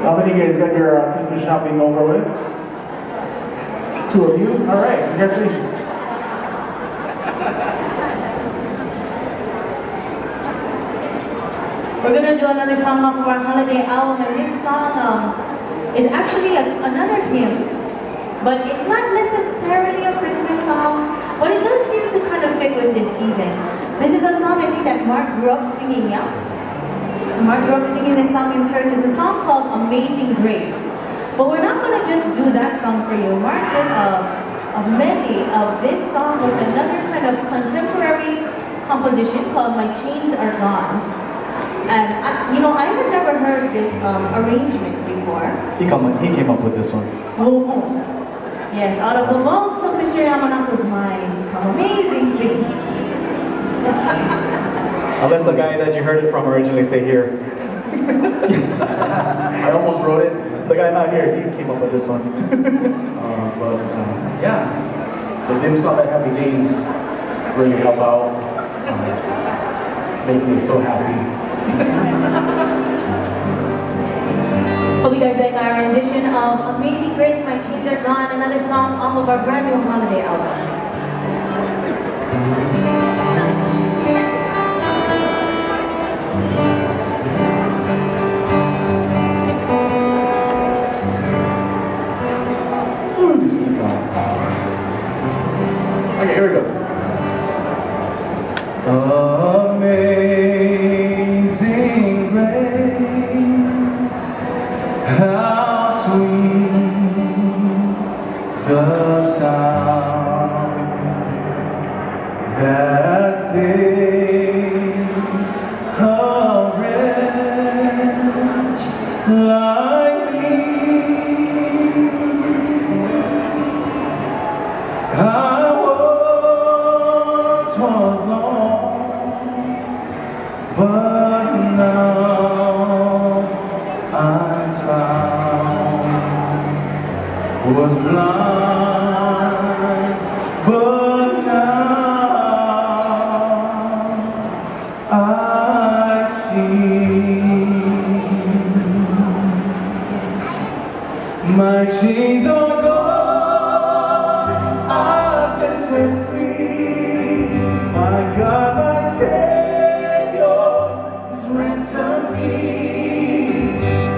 How many of you guys got your Christmas shopping over with? 2 of you? All right, congratulations. We're gonna do another song off of our holiday album, and this song is actually another hymn, but it's not necessarily a Christmas song, but it does seem to kind of fit with this season. This is a song I think that Mark grew up singing, yeah? So Mark grew up singing this song in church. It's a song called Amazing Grace. But we're not gonna just do that song for you. Mark did a medley of this song with another kind of contemporary composition called My Chains Are Gone. And I had never heard this arrangement before. He came up with this one. Oh, yes, out of the vaults of Mr. Yamanaka's mind come amazing things. Unless the guy that you heard it from originally stayed here. I almost wrote it. The guy not here, he came up with this one. Yeah, the dim sum at Happy Days really help out. Make me so happy. Hope you guys like our rendition of Amazing Grace, My Chains Are Gone, another song off of our brand new holiday album. Okay, here we go. Amazing grace, how sweet the sound that saved a wretch like me. I once was lost, but now I'm found. Was blind, but now I see. My chains are gone, I've been set free. My God, my Savior has ransomed me.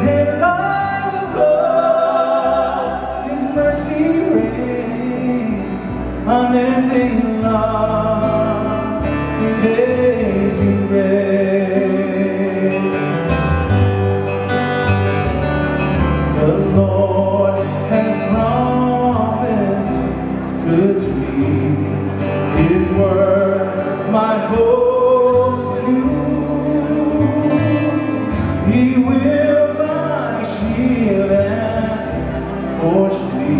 And like the flood, His mercy reigns, unending love, amazing grace. The Lord has promised good to me. His word, my hope's secure. He will my shield and portion me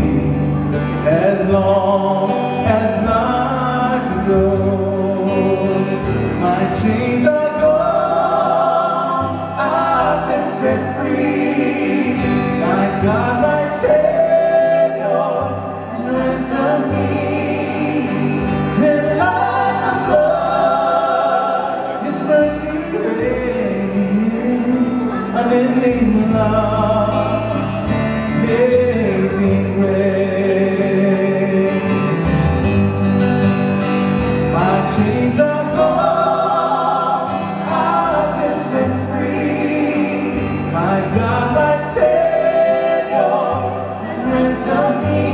as long as life endures. My chains are gone, I've been set free. My God, my Savior has ransomed me. And like a flood, His mercy reigns, unending love, amazing grace. My chains are gone, I've been set free. My God, my Savior has ransomed me.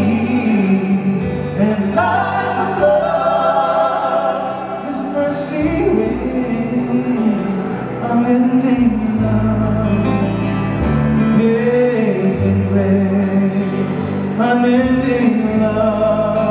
And like a flood, His mercy reigns, unending love, amazing grace, unending love.